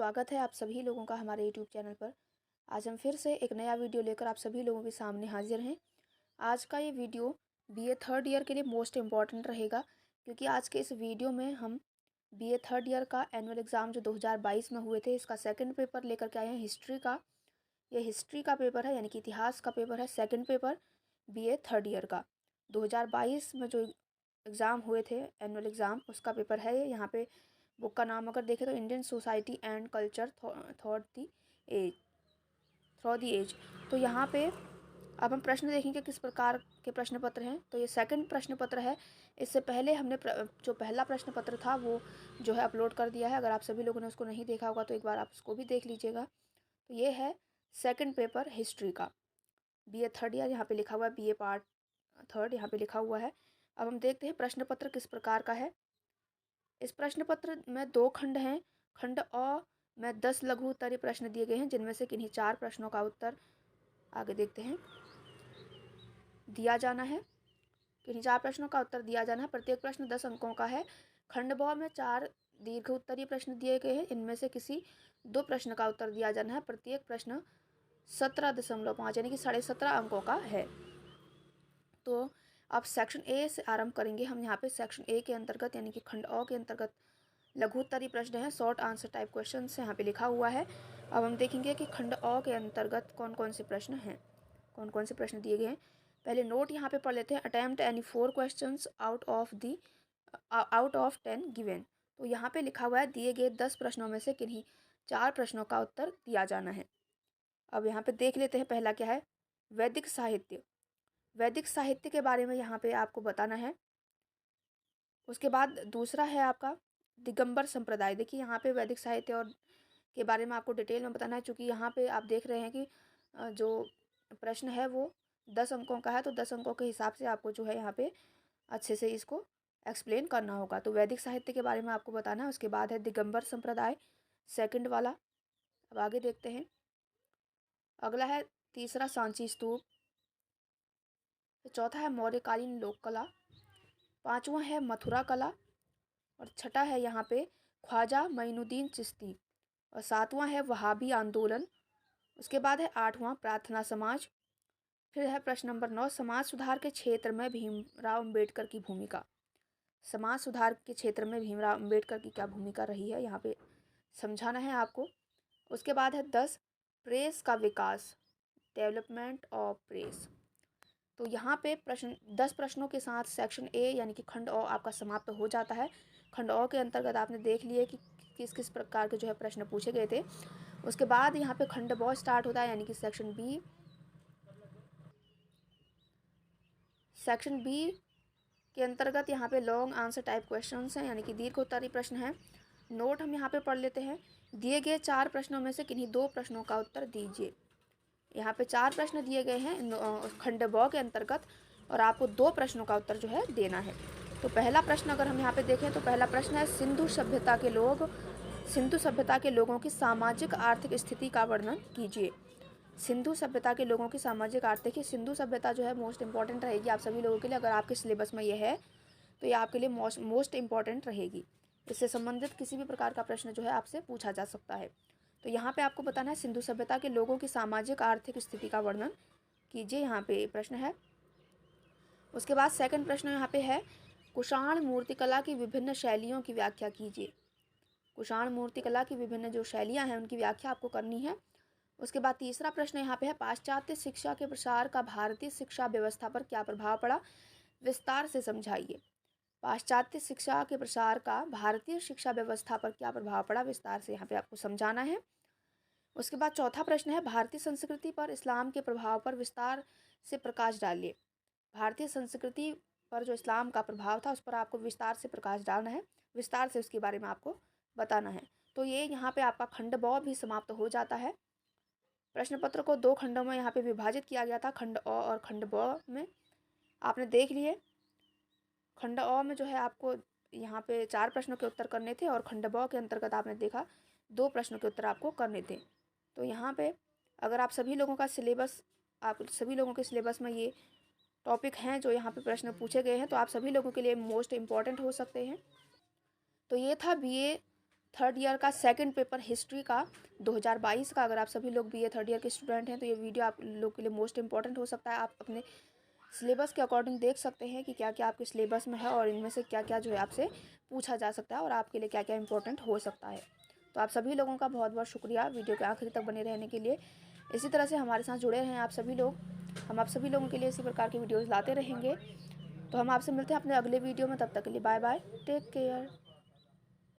स्वागत है आप सभी लोगों का हमारे यूट्यूब चैनल पर। आज हम फिर से एक नया वीडियो लेकर आप सभी लोगों के सामने हाजिर हैं। आज का ये वीडियो बीए थर्ड ईयर के लिए मोस्ट इम्पॉर्टेंट रहेगा, क्योंकि आज के इस वीडियो में हम बीए थर्ड ईयर का एनुअल एग्ज़ाम जो 2022 में हुए थे, इसका सेकंड पेपर लेकर के आए हैं हिस्ट्री का। ये हिस्ट्री का पेपर है, यानी कि इतिहास का पेपर है, second paper BA third year का। 2022 में जो एग्ज़ाम हुए थे एनुअल एग्ज़ाम, उसका पेपर है ये। यहाँ पे बुक का नाम अगर देखें तो Indian society and culture through the age. तो यहाँ पे अब हम प्रश्न देखेंगे किस प्रकार के प्रश्न पत्र हैं। तो ये सेकंड प्रश्न पत्र है। इससे पहले हमने जो पहला प्रश्न पत्र था वो जो है अपलोड कर दिया है। अगर आप सभी लोगों ने उसको नहीं देखा होगा तो एक बार आप उसको भी देख लीजिएगा। तो ये है सेकंड पेपर हिस्ट्री का, बीए थर्ड ईयर। यहाँ पे लिखा हुआ है बीए पार्ट थर्ड, यहाँ पे लिखा हुआ है। अब हम देखते हैं प्रश्न पत्र किस प्रकार का है। इस प्रश्न पत्र में 2 खंड हैं। खंड अ में 10 लघु उत्तरीय प्रश्न दिए गए हैं, जिनमें से किन्हीं 4 प्रश्नों का उत्तर आगे देखते हैं दिया जाना है। किन्हीं 4 प्रश्नों का उत्तर दिया जाना है। प्रत्येक प्रश्न 10 अंकों का है। खंड ब में 4 दीर्घ उत्तरीय प्रश्न दिए गए हैं। इनमें से किसी 2 प्रश्न का उत्तर दिया जाना है। प्रत्येक प्रश्न 17.5 यानी कि 17.5 अंकों का है। तो अब सेक्शन ए से आरंभ करेंगे हम। यहाँ पे सेक्शन ए के अंतर्गत यानी कि खंड अ के अंतर्गत लघु उत्तरीय प्रश्न है, शॉर्ट आंसर टाइप क्वेश्चन से यहाँ पे लिखा हुआ है। अब हम देखेंगे कि खंड अ के अंतर्गत कौन कौन से प्रश्न हैं, कौन कौन से प्रश्न दिए गए हैं। पहले नोट यहाँ पे पढ़ लेते हैं। Attempt any 4 questions out of 10 given. तो यहाँ पे लिखा हुआ है दिए गए 10 प्रश्नों में से किन्हीं 4 प्रश्नों का उत्तर दिया जाना है। अब यहाँ पे देख लेते हैं पहला क्या है। वैदिक साहित्य। वैदिक साहित्य के बारे में यहाँ पे आपको बताना है। उसके बाद दूसरा है आपका दिगंबर संप्रदाय। देखिए यहाँ पे वैदिक साहित्य और के बारे में आपको डिटेल में बताना है, क्योंकि यहाँ पे आप देख रहे हैं कि जो प्रश्न है वो 10 अंकों का है। तो 10 अंकों के हिसाब से आपको जो है यहाँ पे अच्छे से इसको एक्सप्लेन करना होगा। तो वैदिक साहित्य के बारे में आपको बताना है। उसके बाद है दिगंबर संप्रदाय, सेकंड वाला। अब आगे देखते हैं। अगला है तीसरा सांची स्तूप। चौथा है मौर्यकालीन लोक कला। पाँचवा है मथुरा कला। और छठा है यहाँ पे ख्वाजा मोइनुद्दीन चिश्ती। और सातवां है वहाबी आंदोलन। उसके बाद है आठवां प्रार्थना समाज। फिर है प्रश्न नंबर 9, समाज सुधार के क्षेत्र में भीमराव अम्बेडकर की भूमिका। समाज सुधार के क्षेत्र में भीमराव अम्बेडकर की क्या भूमिका रही है, यहाँ पे समझाना है आपको। उसके बाद है 10 प्रेस का विकास, डेवलपमेंट ऑफ प्रेस। तो यहाँ पे प्रश्न 10 प्रश्नों के साथ सेक्शन ए यानी कि खंड अ आपका समाप्त हो जाता है। खंड अ के अंतर्गत आपने देख लिए कि किस किस प्रकार के जो है प्रश्न पूछे गए थे। उसके बाद यहाँ पे खंड ब स्टार्ट होता है, यानी कि सेक्शन बी। सेक्शन बी के अंतर्गत यहाँ पे लॉन्ग आंसर टाइप क्वेश्चंस हैं, यानी कि दीर्घ उत्तरीय प्रश्न हैं। नोट हम यहाँ पे पढ़ लेते हैं। दिए गए 4 प्रश्नों में से किन्हीं 2 प्रश्नों का उत्तर दीजिए। यहाँ पे 4 प्रश्न दिए गए हैं खंड ब के अंतर्गत, और आपको 2 प्रश्नों का उत्तर जो है देना है। तो पहला प्रश्न अगर हम यहाँ पे देखें तो पहला प्रश्न है सिंधु सभ्यता के लोगों की सामाजिक आर्थिक स्थिति का वर्णन कीजिए। सिंधु सभ्यता के लोगों की सामाजिक आर्थिक, सिंधु सभ्यता जो है मोस्ट इंपॉर्टेंट रहेगी आप सभी लोगों के लिए। अगर आपके सिलेबस में ये है तो ये आपके लिए मोस्ट इंपॉर्टेंट रहेगी। इससे संबंधित किसी भी प्रकार का प्रश्न जो है आपसे पूछा जा सकता है। तो यहाँ पे आपको बताना है सिंधु सभ्यता के लोगों की सामाजिक आर्थिक स्थिति का वर्णन कीजिए, यहाँ पे प्रश्न है। उसके बाद सेकंड प्रश्न यहाँ पे है कुषाण मूर्तिकला की विभिन्न शैलियों की व्याख्या कीजिए। कुषाण मूर्तिकला की विभिन्न जो शैलियाँ हैं उनकी व्याख्या आपको करनी है। उसके बाद तीसरा प्रश्न यहाँ पे है पाश्चात्य शिक्षा के प्रसार का भारतीय शिक्षा व्यवस्था पर क्या प्रभाव पड़ा, विस्तार से समझाइए। पाश्चात्य शिक्षा के प्रसार का भारतीय शिक्षा व्यवस्था पर क्या प्रभाव पड़ा, विस्तार से यहाँ पे आपको समझाना है। उसके बाद चौथा प्रश्न है भारतीय संस्कृति पर इस्लाम के प्रभाव पर विस्तार से प्रकाश डालिए। भारतीय संस्कृति पर जो इस्लाम का प्रभाव था उस पर आपको विस्तार से प्रकाश डालना है, विस्तार से उसके बारे में आपको बताना है। तो ये यहाँ पे आपका खंड ब भी समाप्त हो जाता है। प्रश्न पत्र को 2 खंडों में यहाँ पे विभाजित किया गया था, खंड अ और खंड ब में। आपने देख लिए। खंड अ में जो है आपको यहाँ पे 4 प्रश्नों के उत्तर करने थे, और खंड ब के अंतर्गत आपने देखा 2 प्रश्नों के उत्तर आपको करने थे। तो यहाँ पे अगर आप सभी लोगों के सिलेबस में ये टॉपिक हैं जो यहाँ पे प्रश्न पूछे गए हैं, तो आप सभी लोगों के लिए मोस्ट इम्पॉर्टेंट हो सकते हैं। तो ये था बीए थर्ड ईयर का सेकंड पेपर हिस्ट्री का 2022 का। अगर आप सभी लोग बीए थर्ड ईयर के स्टूडेंट हैं तो ये वीडियो आप लोग के लिए मोस्ट इंपॉर्टेंट हो सकता है। आप अपने सिलेबस के अकॉर्डिंग देख सकते हैं कि क्या क्या आपके सिलेबस में है और इनमें से क्या क्या जो है आपसे पूछा जा सकता है और आपके लिए क्या क्या इंपॉर्टेंट हो सकता है। तो आप सभी लोगों का बहुत बहुत शुक्रिया वीडियो के आखिरी तक बने रहने के लिए। इसी तरह से हमारे साथ जुड़े रहें आप सभी लोग। हम आप सभी लोगों के लिए इसी प्रकार की वीडियोज़ लाते रहेंगे। तो हम आपसे मिलते हैं अपने अगले वीडियो में। तब तक के लिए बाय बाय, टेक केयर।